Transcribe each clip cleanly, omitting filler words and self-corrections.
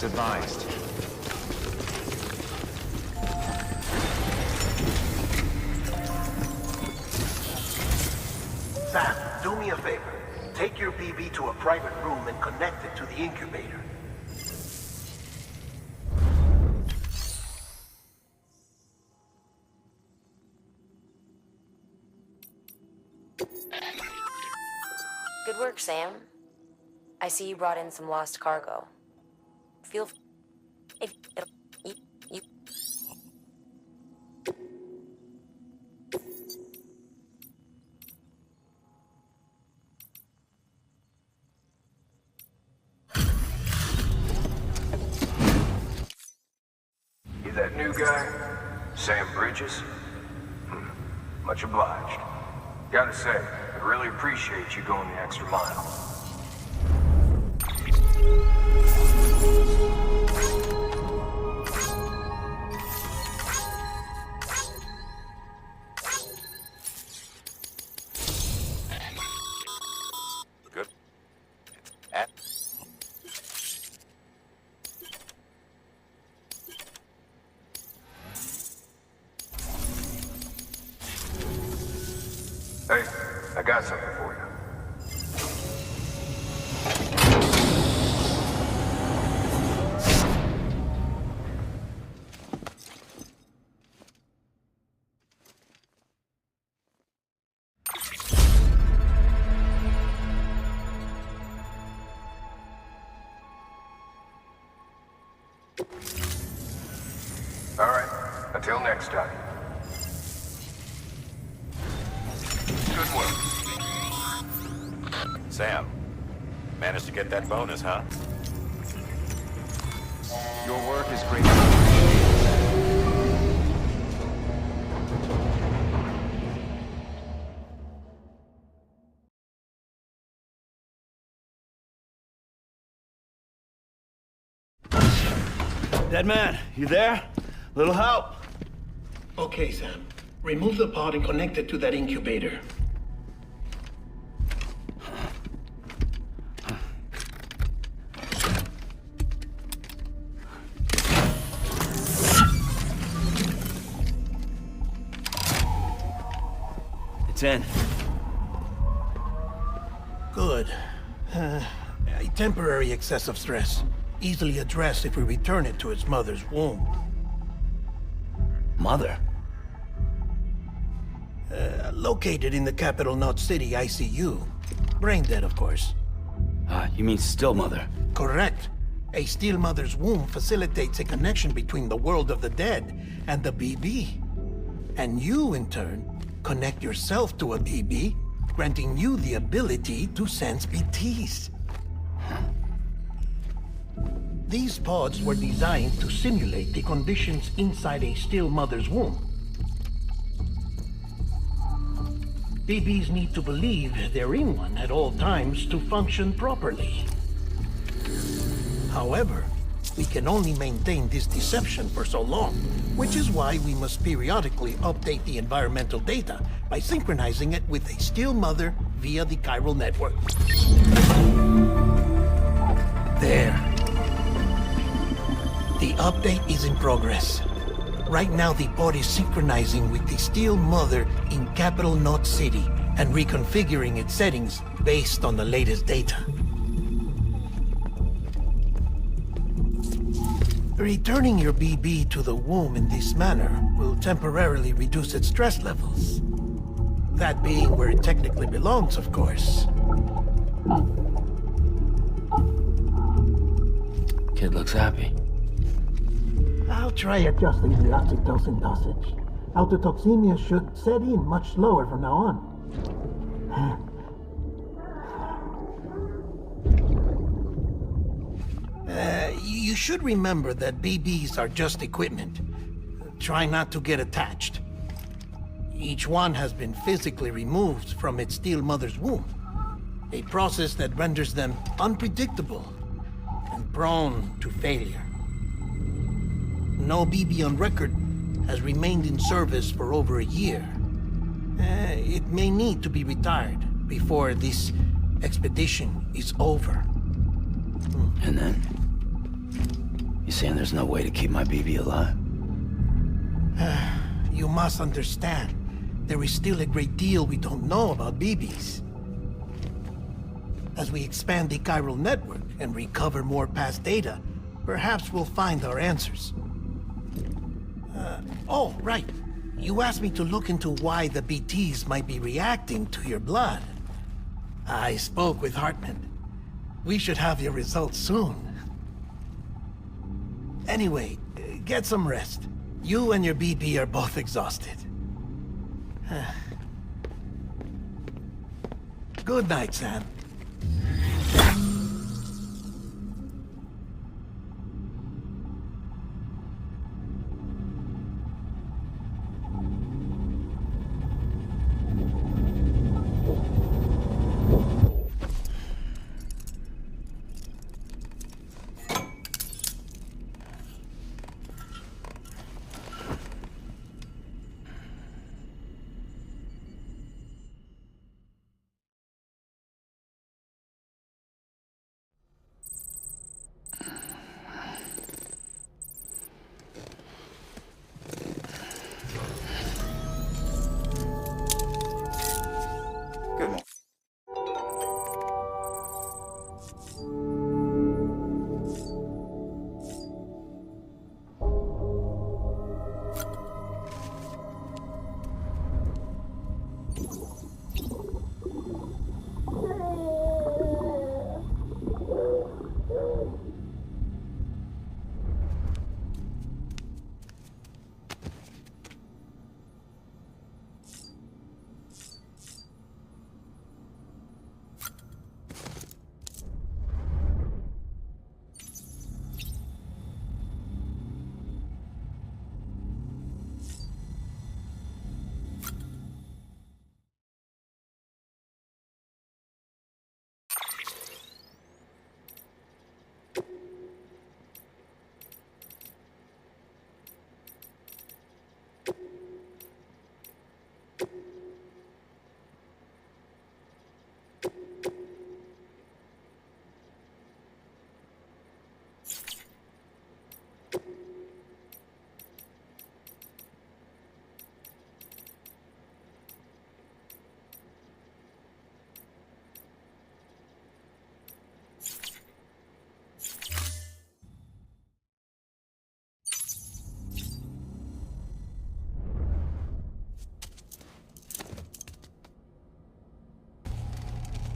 advised. Sam, do me a favor. Take your BB to a private room and connect it to the incubator. Good work, Sam. I see you brought in some lost cargo. Feel if you. You that new guy? Sam Bridges? Much obliged. Gotta say, I really appreciate you going the extra mile. Good. Hey, I got something for you. All right, until next time. Good work. Sam, managed to get that bonus, huh? Your work is great. Dead man, you there? Little help? Okay, Sam. Remove the pod and connect it to that incubator. It's in. Good. A temporary excessive stress. Easily addressed if we return it to its mother's womb. Mother? Located in the capital Knot City ICU. Brain dead, of course. You mean still mother? Correct. A steel mother's womb facilitates a connection between the world of the dead and the BB. And you, in turn, connect yourself to a BB, granting you the ability to sense BTs. These pods were designed to simulate the conditions inside a still mother's womb. BBs need to believe they're in one at all times to function properly. However, we can only maintain this deception for so long, which is why we must periodically update the environmental data by synchronizing it with a still mother via the chiral network. There. The update is in progress. Right now, the pod is synchronizing with the Steel Mother in Capital Knot City and reconfiguring its settings based on the latest data. Returning your BB to the womb in this manner will temporarily reduce its stress levels. That being where it technically belongs, of course. Kid looks happy. I'll try adjusting the oxytocin dosage. Autotoxemia should set in much slower from now on. You should remember that BBs are just equipment. Try not to get attached. Each one has been physically removed from its steel mother's womb. A process that renders them unpredictable and prone to failure. No BB on record has remained in service for over a year. It may need to be retired before this expedition is over. And then? saying there's no way to keep my BB alive? You must understand, there is still a great deal we don't know about BBs. As we expand the chiral network and recover more past data, perhaps we'll find our answers. Oh, right. You asked me to look into why the BTs might be reacting to your blood. I spoke with Hartman. We should have your results soon. Anyway, get some rest. You and your BB are both exhausted. Good night, Sam.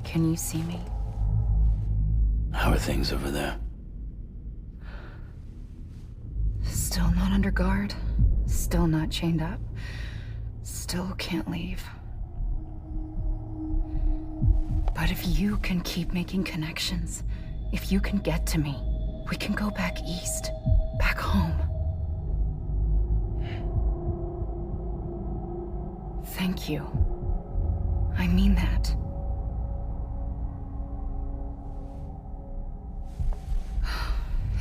Can you see me? How are things over there? Still not under guard. Still not chained up. Still can't leave. But if you can keep making connections, if you can get to me, we can go back east. Back home. Thank you. I mean that.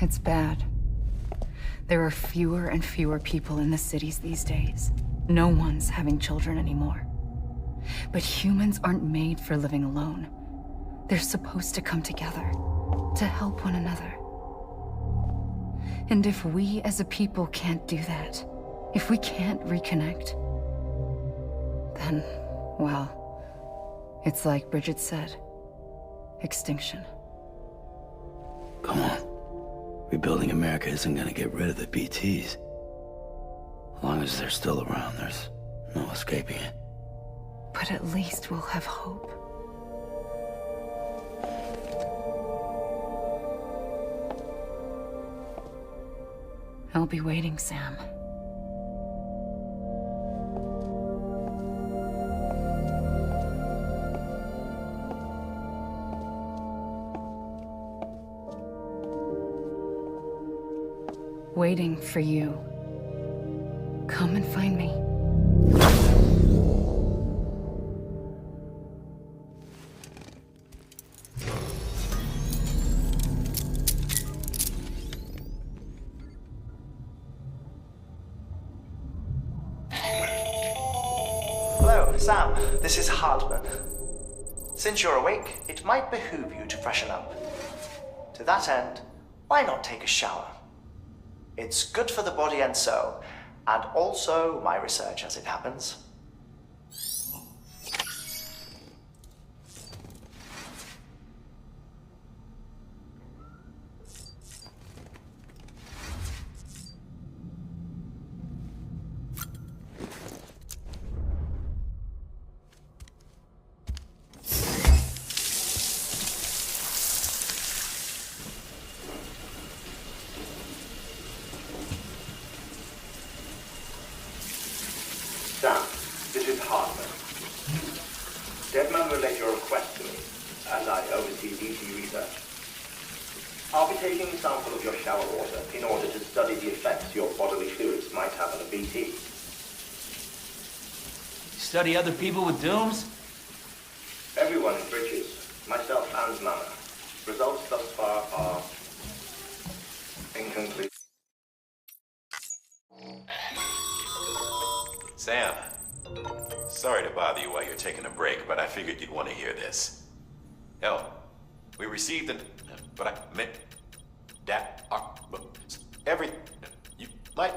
It's bad. There are fewer and fewer people in the cities these days. No one's having children anymore. But humans aren't made for living alone. They're supposed to come together, to help one another. And if we as a people can't do that, if we can't reconnect, then, well, it's like Bridget said, extinction. Come on. Rebuilding America isn't gonna get rid of the BTs. As long as they're still around, there's no escaping it. But at least we'll have hope. I'll be waiting, Sam. Waiting for you. Come and find me. Hello, Sam. This is Hartman. Since you're awake, it might behoove you to freshen up. To that end, why not take a shower? It's good for the body and soul, and also my research as it happens. Sam, this is Hartman. Deadman relayed your request to me, as I oversee DC research. I'll be taking a sample of your shower water in order to study the effects your bodily fluids might have on a BT. Study other people with dooms? Everyone in Bridges, myself and Mama. Results thus far are incomplete. Sam, sorry to bother you while you're taking a break, but I figured you'd want to hear this. Hell, we received an... but I meant... that... every... you... like...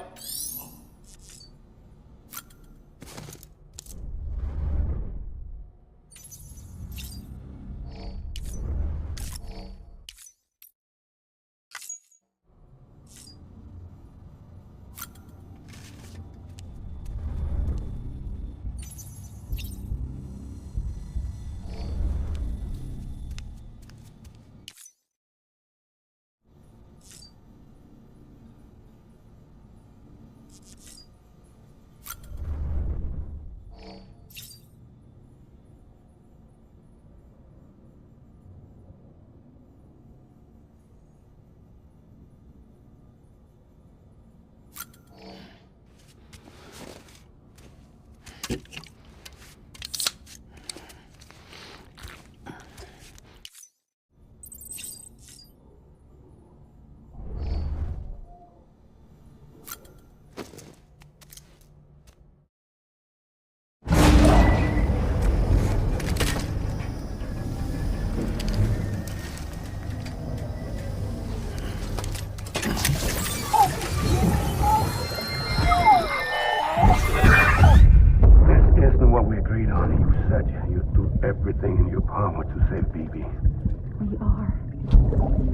Everything in your power to save BB. We are.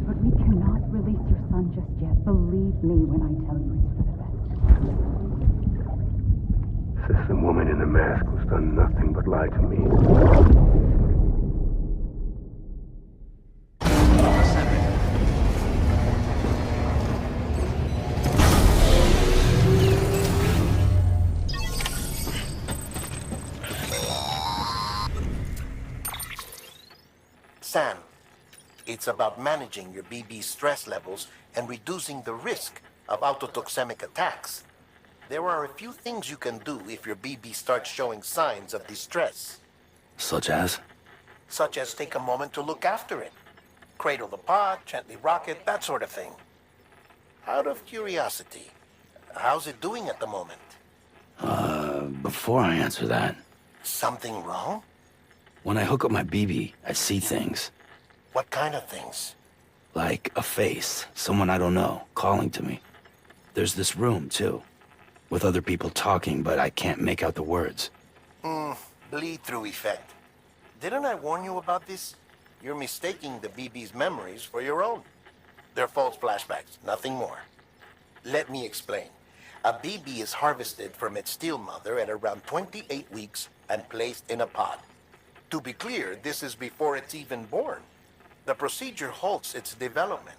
But we cannot release your son just yet. Believe me when I tell you it's for the best. System woman in the mask who's done nothing but lie to me. Sam, it's about managing your BB stress levels and reducing the risk of autotoxemic attacks. There are a few things you can do if your BB starts showing signs of distress. Such as? Such as take a moment to look after it. Cradle the pod, gently rock it, that sort of thing. Out of curiosity, how's it doing at the moment? Before I answer that, Something wrong? when I hook up my BB, I see things. What kind of things? Like a face, someone I don't know, calling to me. There's this room, too, with other people talking, but I can't make out the words. Bleed-through effect. Didn't I warn you about this? You're mistaking the BB's memories for your own. They're false flashbacks, nothing more. Let me explain. A BB is harvested from its steel mother at around 28 weeks and placed in a pod. To be clear, this is before it's even born. The procedure halts its development.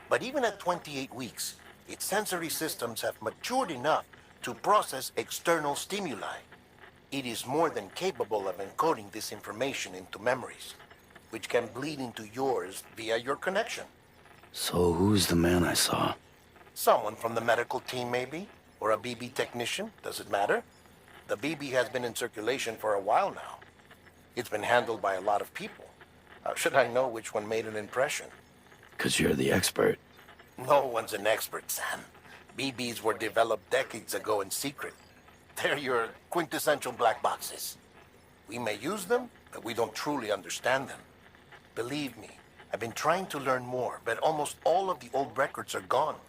But even at 28 weeks, its sensory systems have matured enough to process external stimuli. It is more than capable of encoding this information into memories, which can bleed into yours via your connection. So who's the man I saw? Someone from the medical team, maybe? Or a BB technician? Does it matter? The BB has been in circulation for a while now. It's been handled by a lot of people. How should I know which one made an impression? 'Cause you're the expert. No one's an expert, Sam. BBs were developed decades ago in secret. They're your quintessential black boxes. We may use them, but we don't truly understand them. Believe me, I've been trying to learn more, but almost all of the old records are gone.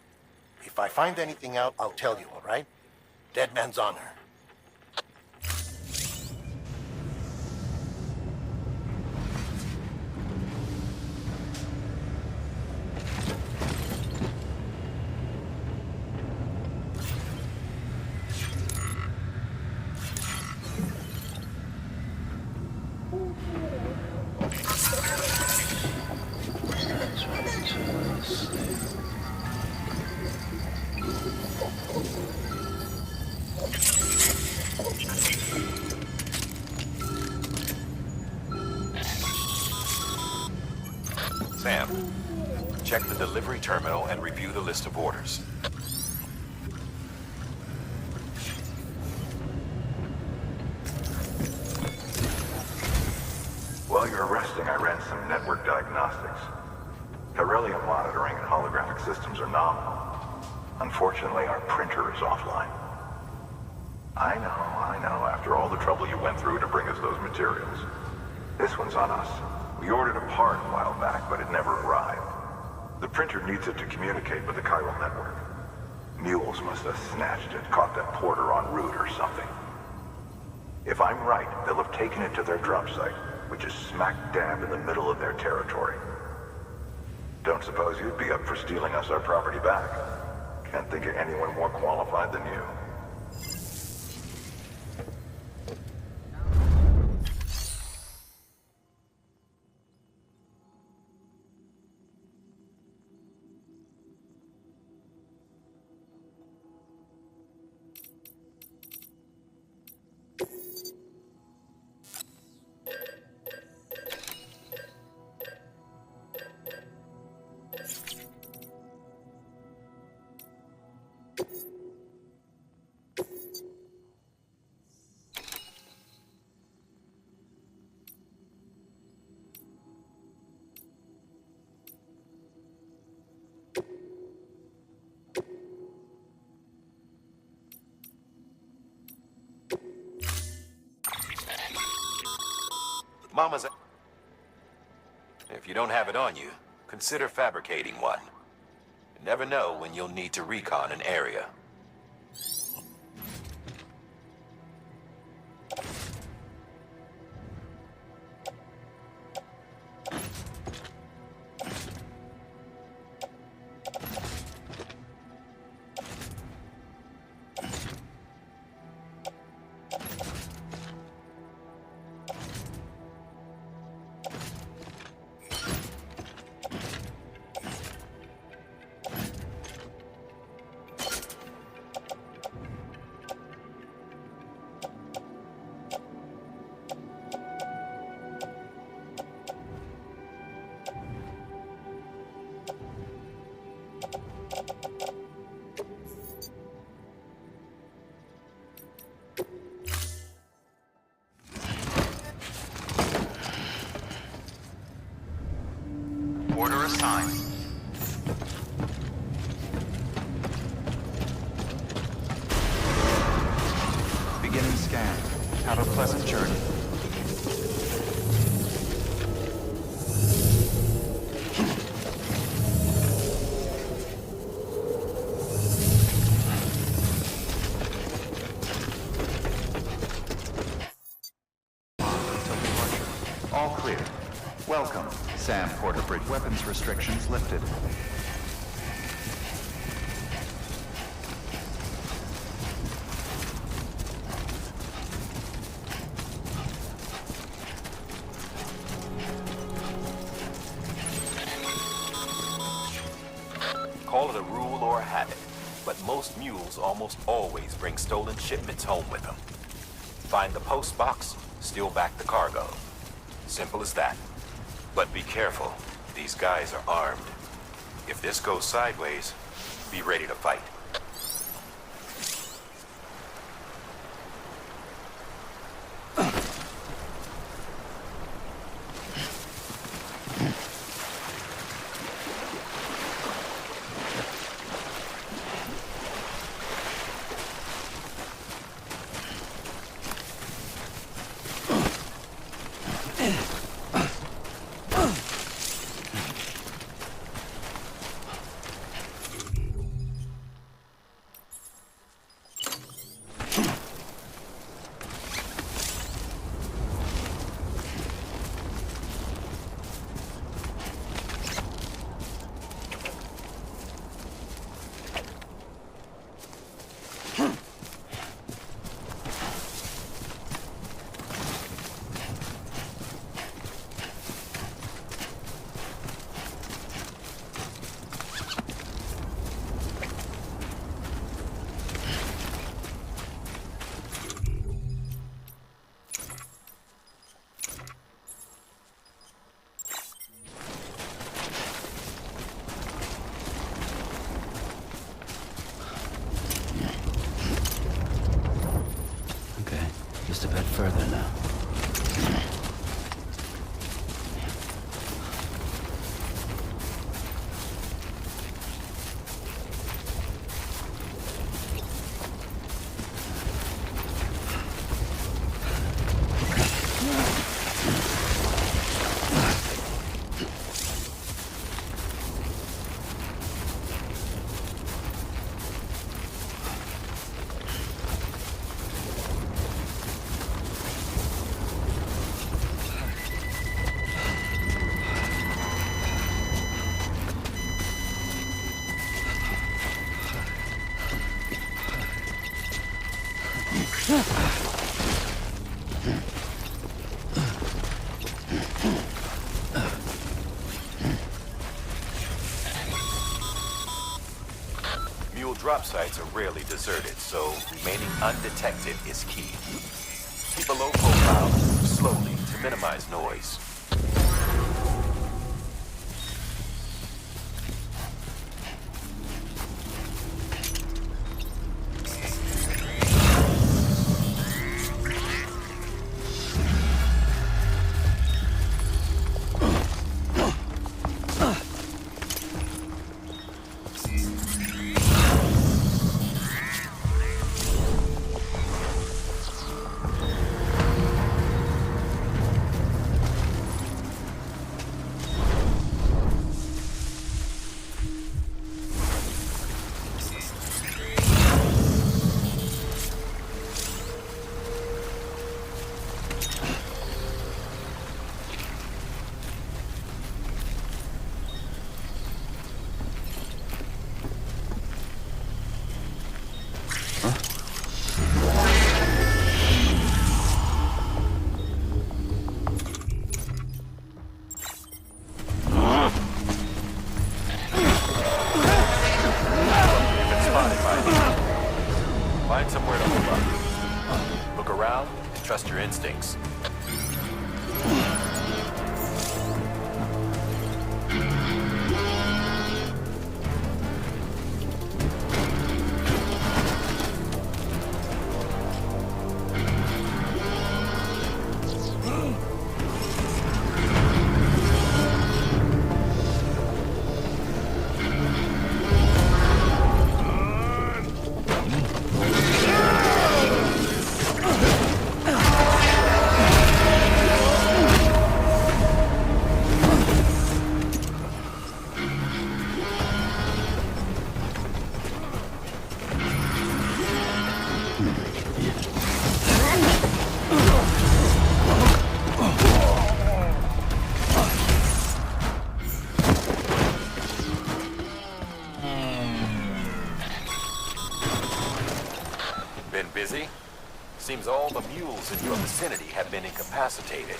If I find anything out, I'll tell you, all right? Dead man's honor. Sam, check the delivery terminal and review the list of orders. While you're resting, I ran some network diagnostics. Beryllium monitoring and holographic systems are nominal. Unfortunately, our printer is offline. I know, after all the trouble you went through to bring us those materials. This one's on us. We ordered a part a while back, but it never arrived. The printer needs it to communicate with the chiral network. Mules must have snatched it, caught that porter en route or something. If I'm right, they'll have taken it to their drop site, which is smack dab in the middle of their territory. Don't suppose you'd be up for stealing us our property back? Can't think of anyone more qualified than you. Mama's... If you don't have it on you, consider fabricating one. You never know when you'll need to recon an area. Order assigned. Beginning scan. Have a pleasant journey. All clear. Welcome, Sam Porterbridge. Weapons restrictions lifted. Call it a rule or a habit, but most mules almost always bring stolen shipments home with them. Find the post box, steal back the cargo. Simple as that. But be careful. These guys are armed. If this goes sideways, be ready to fight. further now. Mule drop sites are rarely deserted, so remaining undetected is key. Keep a low profile, slowly, to minimize noise. Find somewhere to hold up. Look around and trust your instincts. Been busy? Seems all the mules in your vicinity have been incapacitated.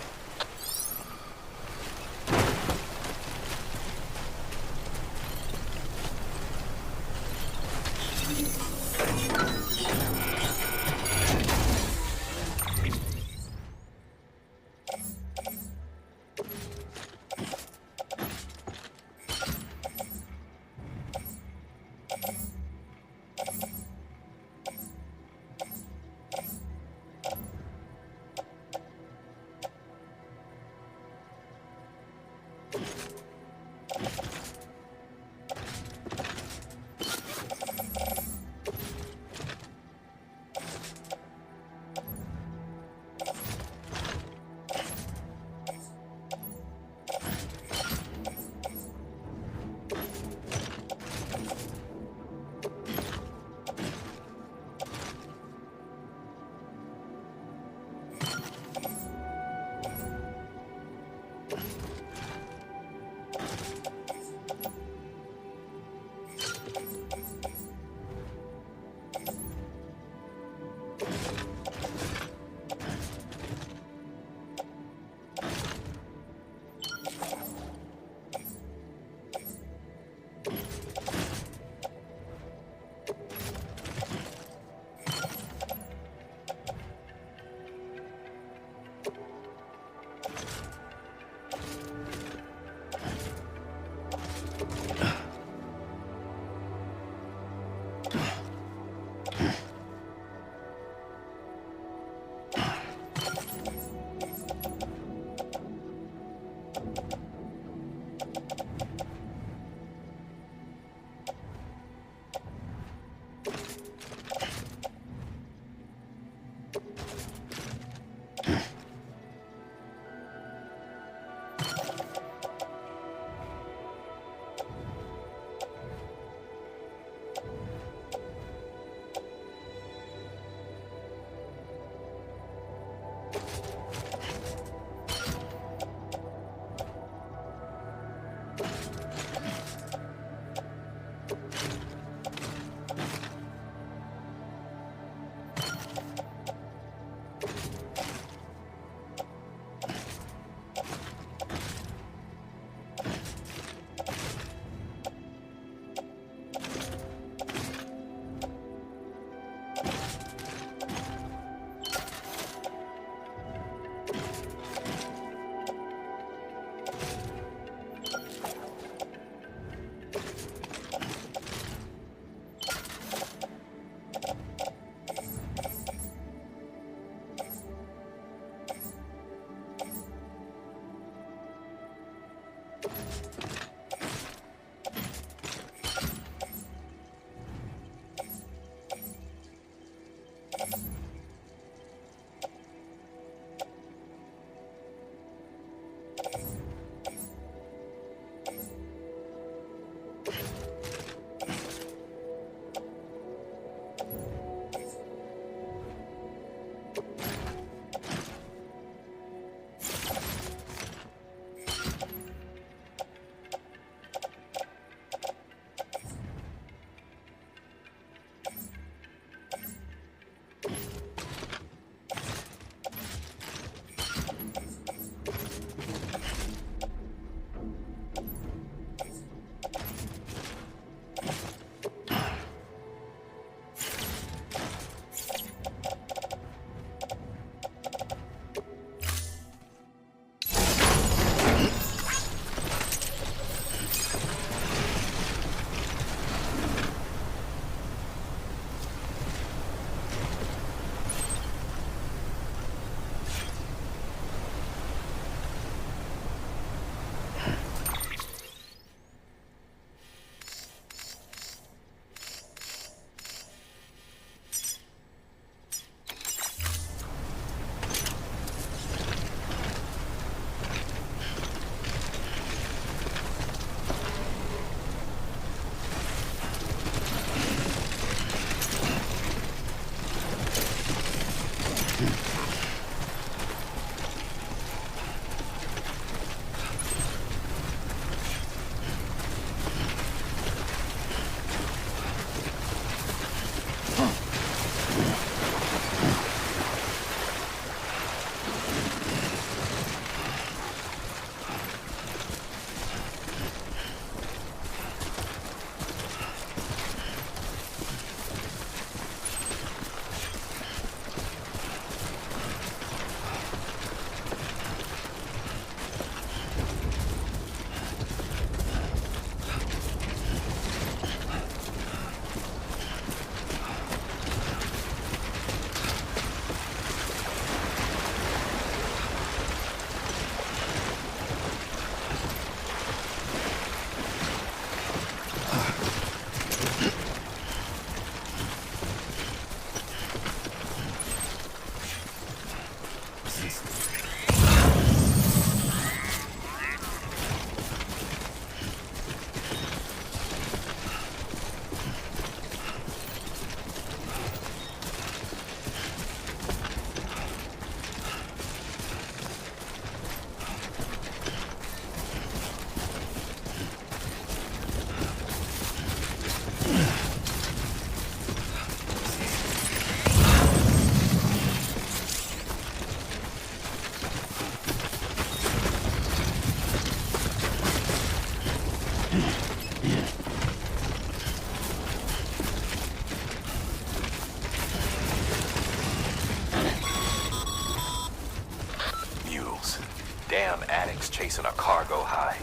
chasing a cargo high.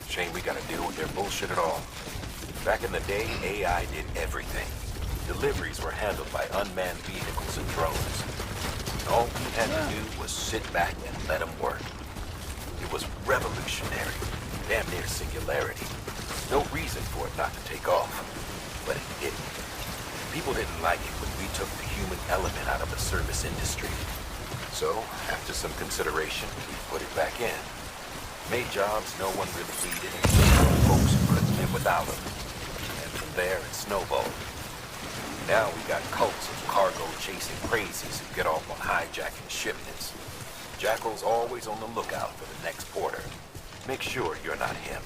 Shame we gotta deal with their bullshit at all. Back in the day, AI did everything. Deliveries were handled by unmanned vehicles and drones. All we had to do was sit back and let them work. It was revolutionary, damn near singularity. No reason for it not to take off, but it didn't. People didn't like it when we took the human element out of the service industry. So, after some consideration, we put it back in. Made jobs no one really needed, and folks who couldn't live without them. And from there, it snowballed. Now we got cults of cargo-chasing crazies who get off on hijacking shipments. Jackal's always on the lookout for the next porter. Make sure you're not him.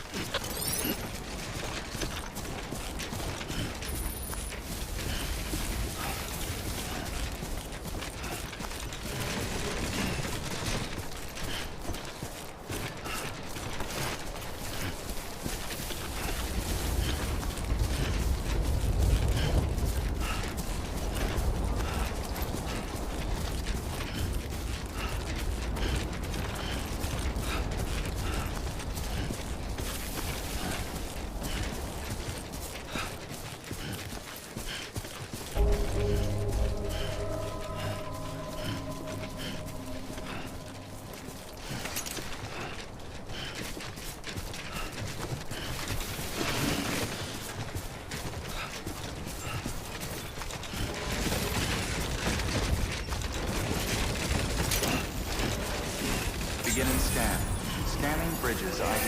Beginning scan. Scanning bridges ID.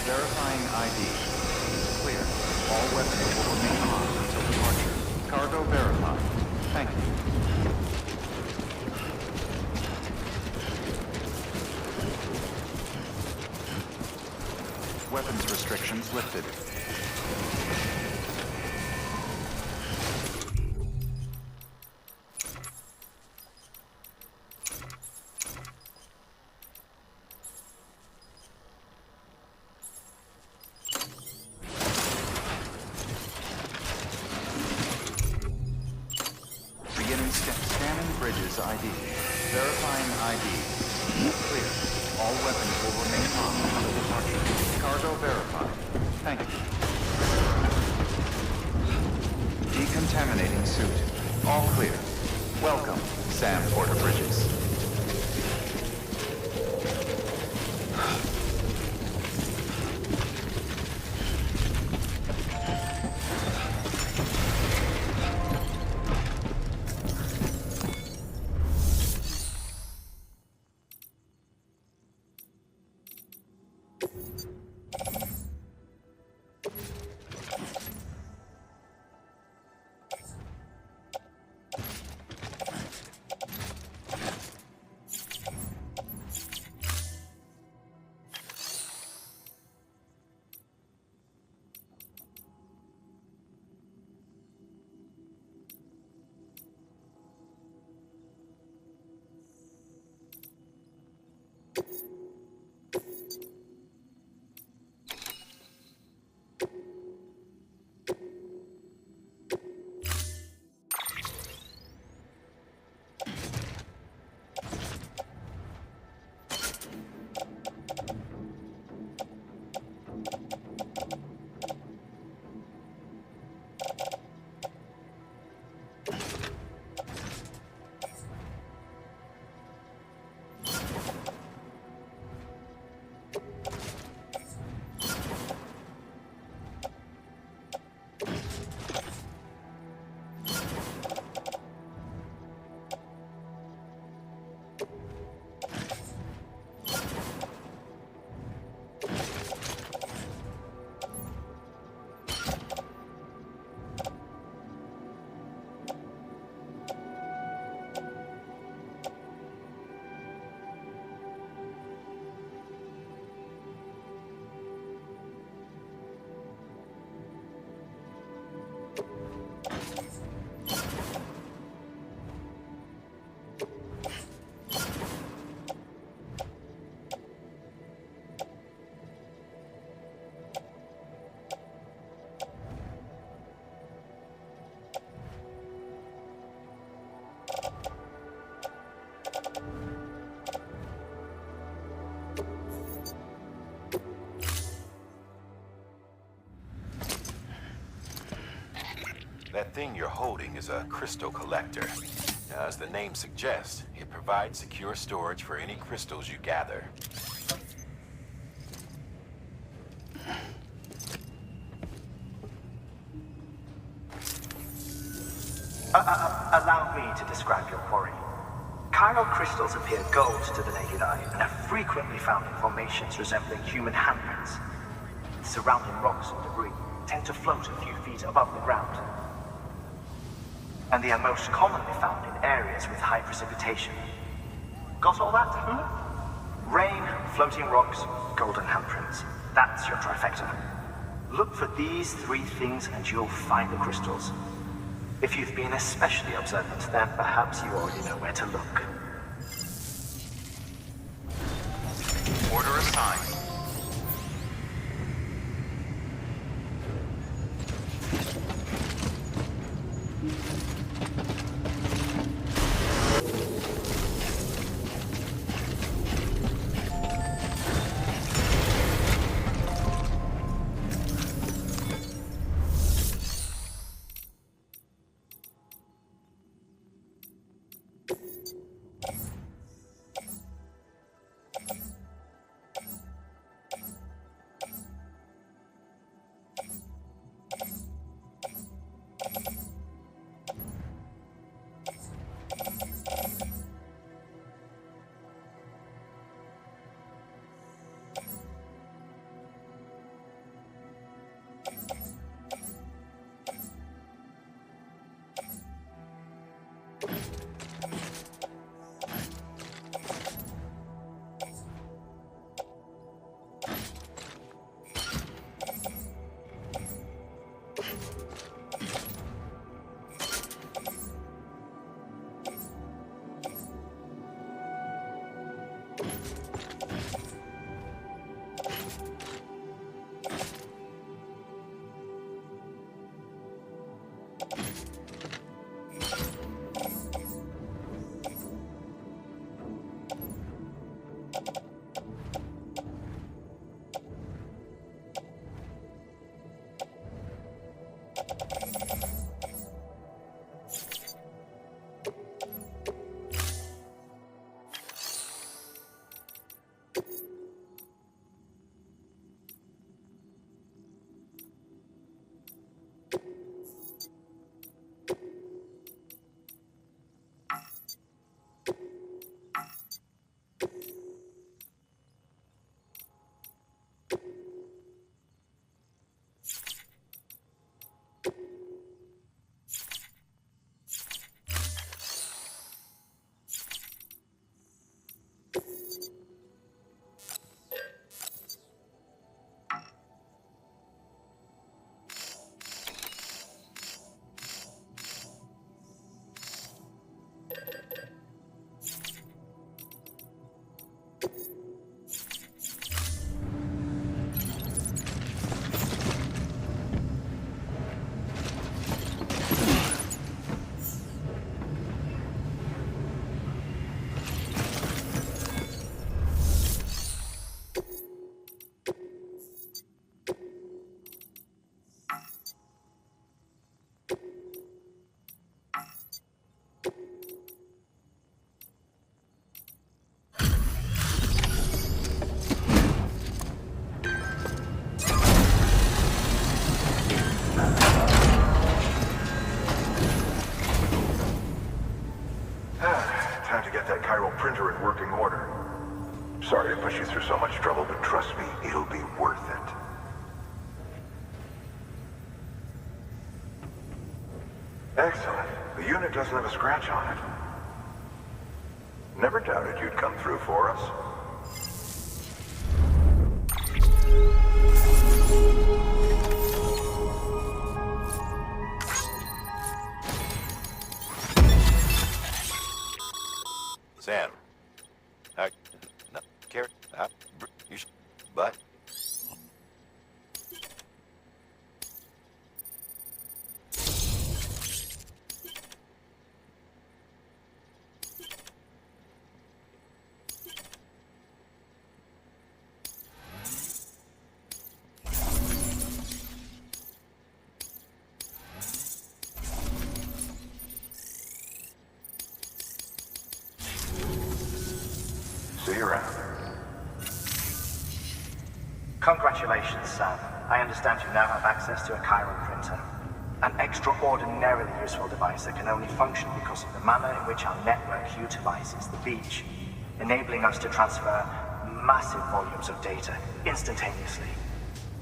Verifying ID. Clear. All weapons will remain on until departure. Cargo verified. Thank you. Weapons restrictions lifted. Scanning bridges ID. Verifying ID. Clear. All weapons will remain on until departure. Cargo verified. Thank you. Decontaminating suit. All clear. Welcome, Sam Porter Bridges. thing you're holding is a crystal collector. As the name suggests, it provides secure storage for any crystals you gather. Allow me to describe your quarry. Chiral crystals appear gold to the naked eye and are frequently found in formations resembling human handprints. Surrounding rocks and debris tend to float a few feet above the ground. And they are most commonly found in areas with high precipitation. Got all that? Rain, floating rocks, golden handprints. That's your trifecta. Look for these three things and you'll find the crystals. If you've been especially observant, then perhaps you already know where to look. Order assigned. printer in working order. Sorry to push you through so much trouble, but trust me, it'll be worth it. Excellent. The unit doesn't have a scratch on it. Never doubted you'd come through for us. Sam. No, Carrot. You should. But. Congratulations, Sam. I understand you now have access to a chiral printer. An extraordinarily useful device that can only function because of the manner in which our network utilizes the beach, enabling us to transfer massive volumes of data instantaneously.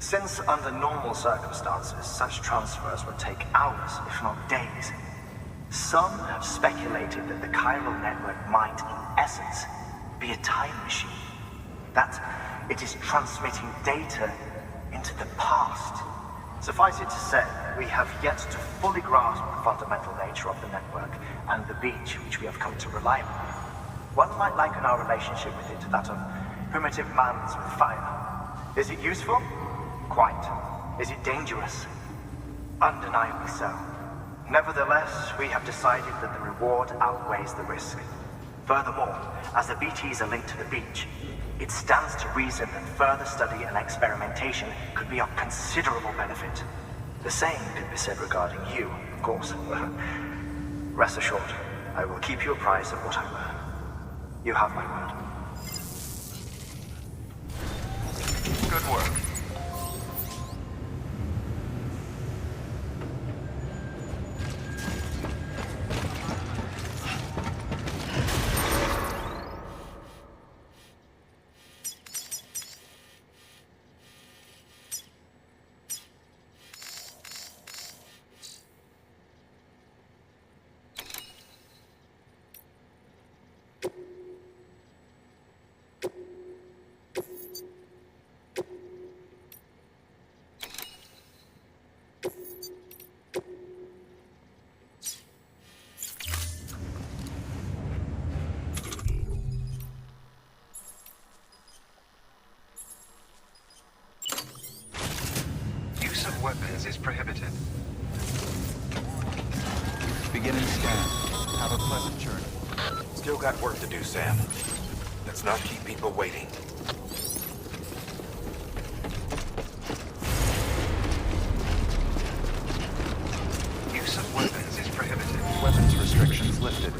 Since under normal circumstances, such transfers would take hours, if not days, some have speculated that the chiral network might, in essence, be a time machine. That it is transmitting data into the past. Suffice it to say, we have yet to fully grasp the fundamental nature of the network and the beach which we have come to rely on. One might liken our relationship with it to that of primitive man's with fire. Is it useful? Quite. Is it dangerous? Undeniably so. Nevertheless, we have decided that the reward outweighs the risk. Furthermore, as the BTs are linked to the beach, it stands to reason that further study and experimentation could be of considerable benefit. The same could be said regarding you, of course. Rest assured, I will keep you apprised of what I learn. You have my word. Good work. Use of weapons is prohibited. Beginning scan. Have a pleasant journey. Still got work to do, Sam. Let's not keep people waiting. Use of weapons is prohibited. Weapons restrictions lifted.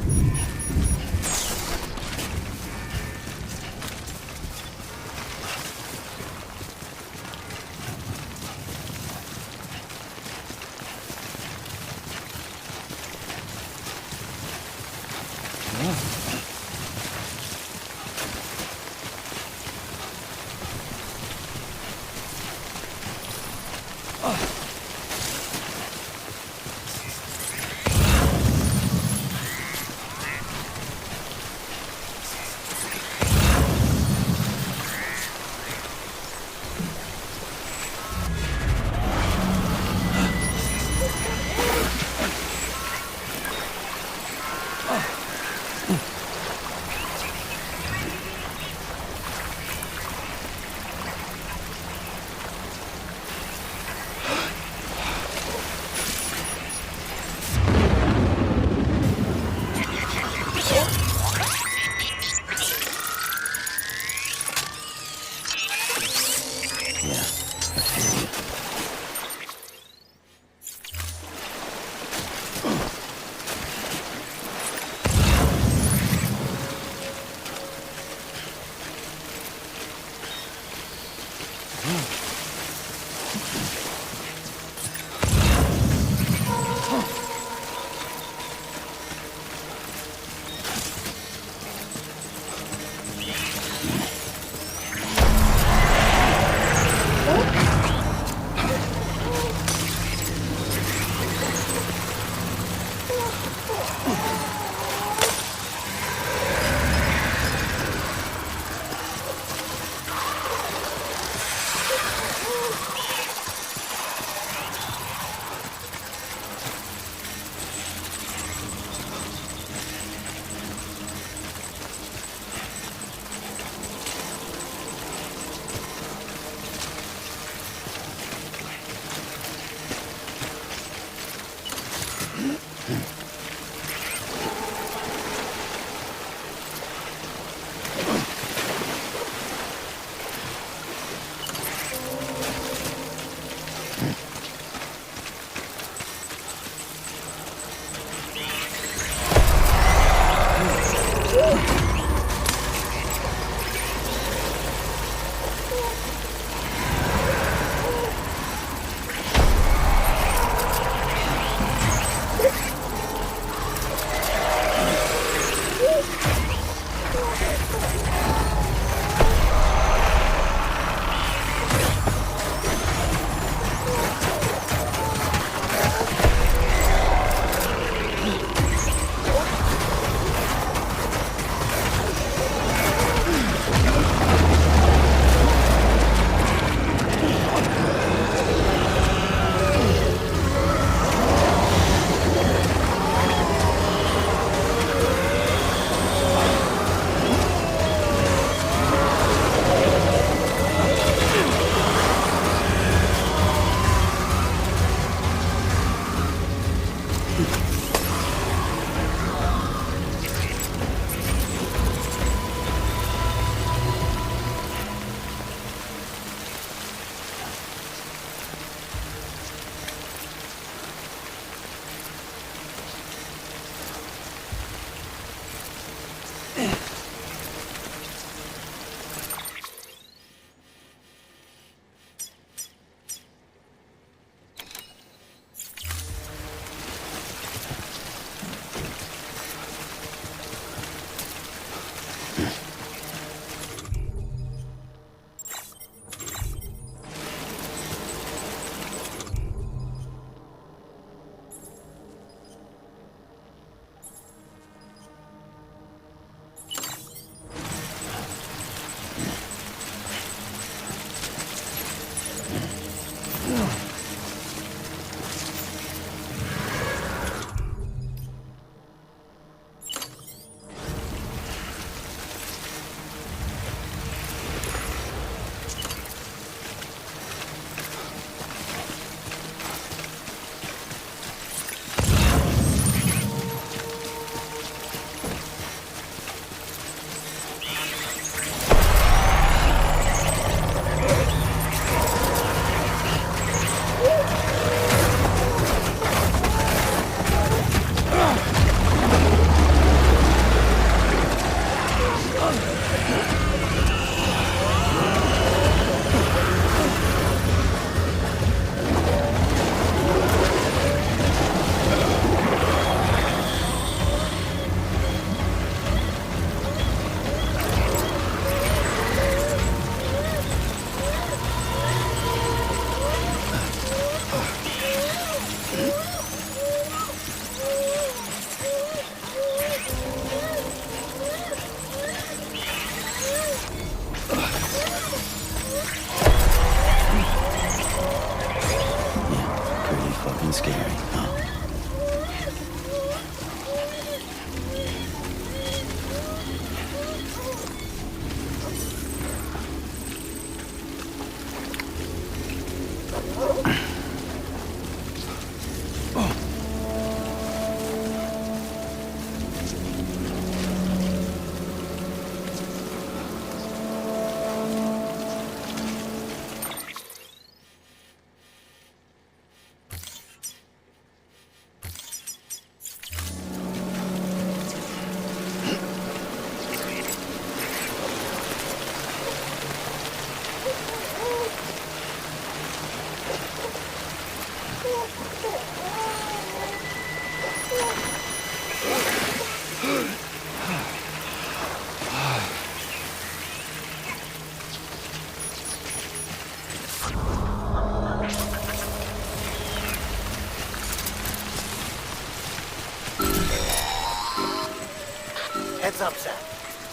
Heads up, Sam.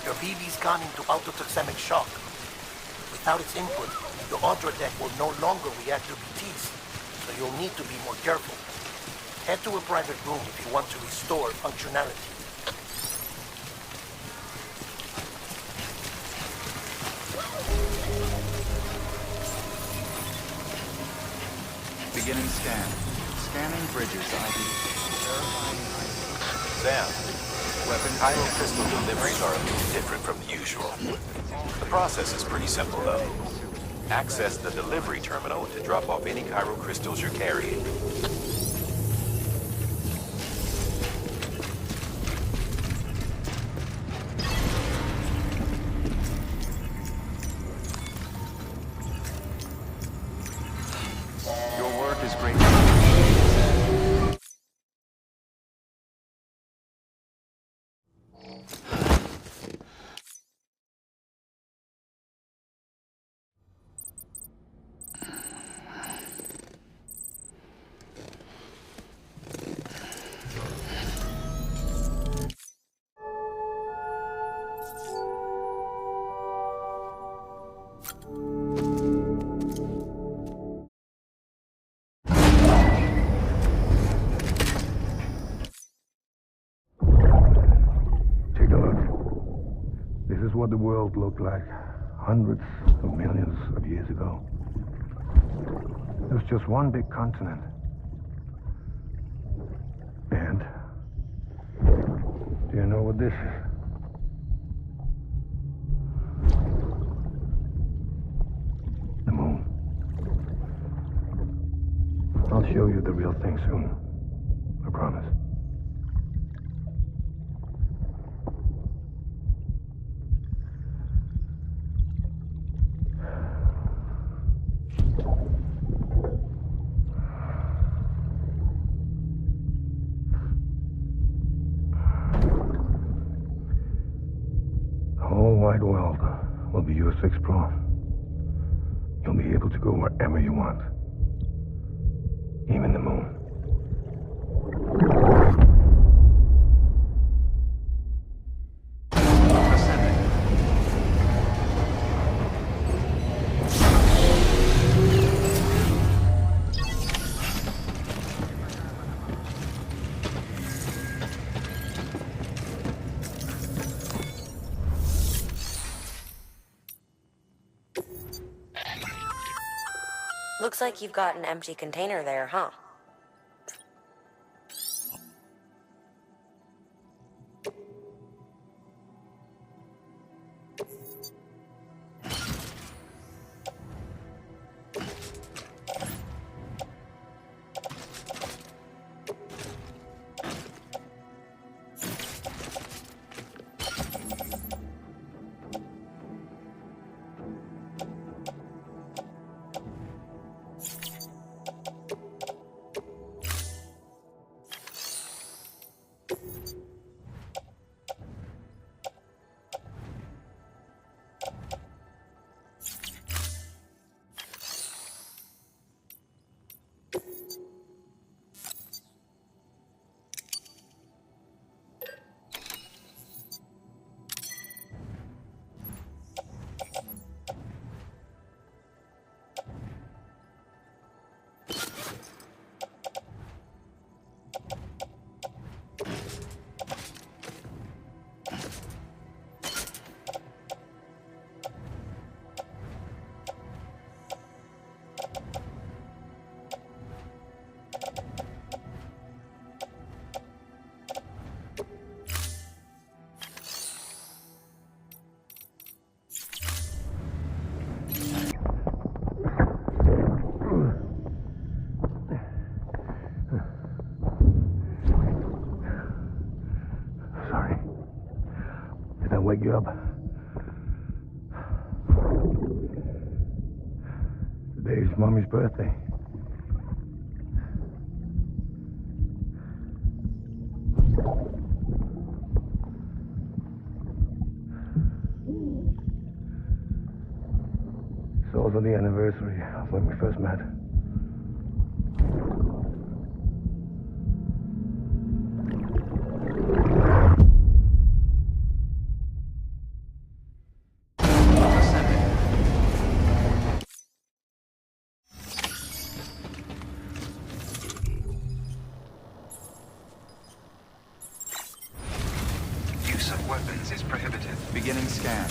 Your BB's gone into autotoxemic shock. Without its input, the Audra deck will no longer react to BTs, so you'll need to be more careful. Head to a private room if you want to restore functionality. Beginning scan. Scanning bridges ID. Verifying ID. Sam, Chiral crystal deliveries are a little different from the usual. The process is pretty simple, though. Access the delivery terminal to drop off any chiral crystals you're carrying. Your work is great. Take a look. This is what the world looked like hundreds of millions of years ago. It was just one big continent. And do you know what this is? The moon. I'll show you the real thing soon. I promise. The whole wide world will be yours to explore. You'll be able to go wherever you want. Even the moon. Looks like you've got an empty container there, huh? Wake you up. Today's Mommy's birthday. It's also the anniversary of when we first met. of weapons is prohibited. Beginning scan.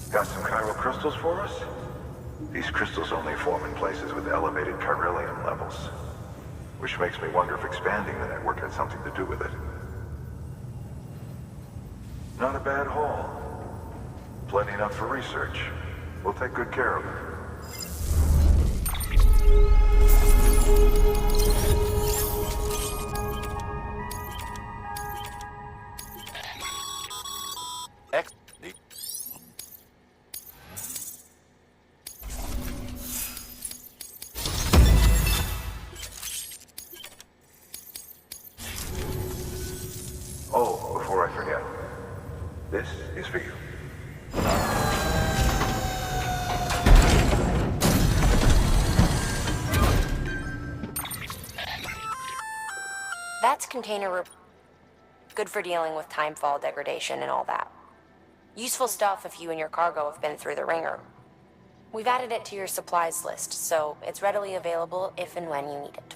Got some chiral crystals for us? These crystals only form in places with elevated chiralium levels. Which makes me wonder if expanding the network had something to do with it. Not a bad haul. Plenty enough for research. We'll take good care of it. Oh, before I forget, this is for you. That's good for dealing with timefall degradation and all that. Useful stuff if you and your cargo have been through the ringer. We've added it to your supplies list, so it's readily available if and when you need it.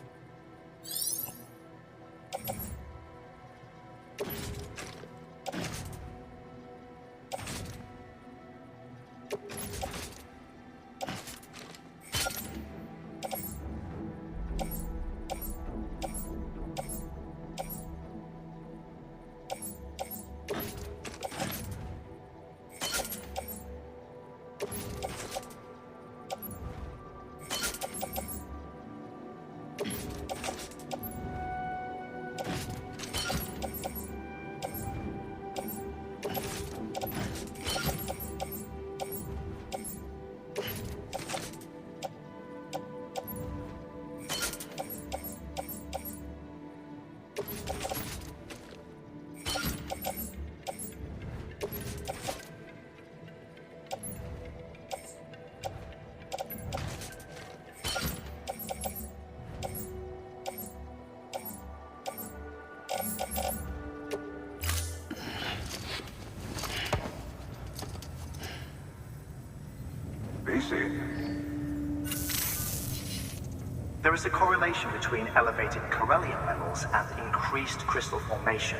There is a correlation between elevated chiralium levels and increased crystal formation.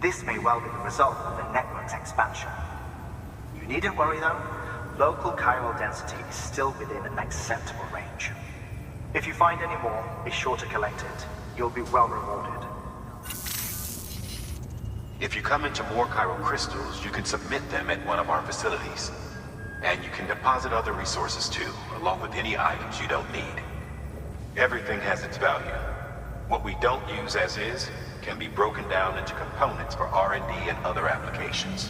This may well be the result of the network's expansion. You needn't worry though. Local chiral density is still within an acceptable range. If you find any more, be sure to collect it. You'll be well rewarded. If you come into more chiral crystals, you can submit them at one of our facilities. And you can deposit other resources too, along with any items you don't need. Everything has its value. What we don't use as is can be broken down into components for R&D and other applications.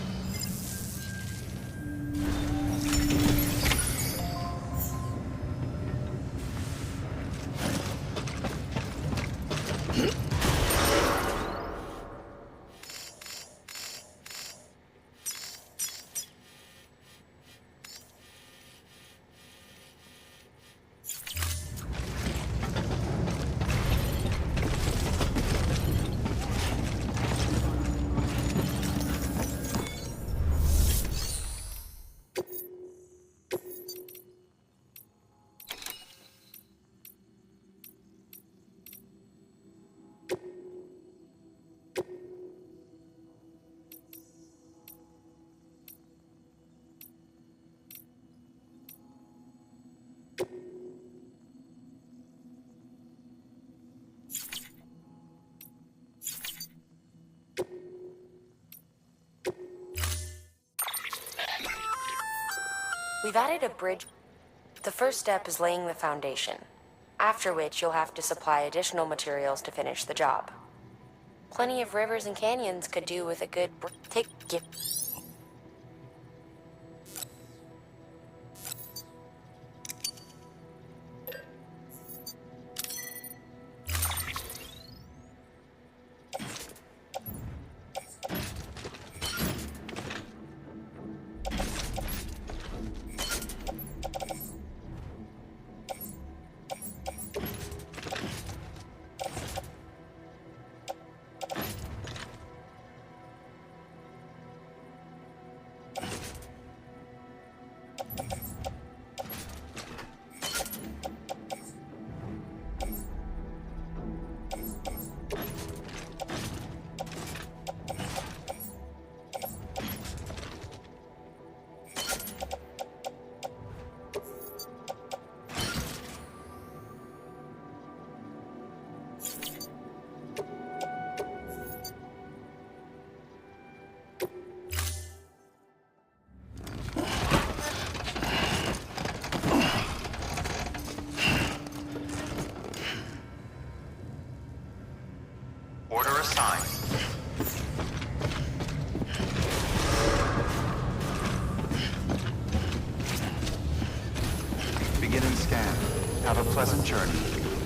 We've added a bridge. The first step is laying the foundation. After which, you'll have to supply additional materials to finish the job. Plenty of rivers and canyons could do with a good Order assigned. Beginning scan. Have a pleasant journey.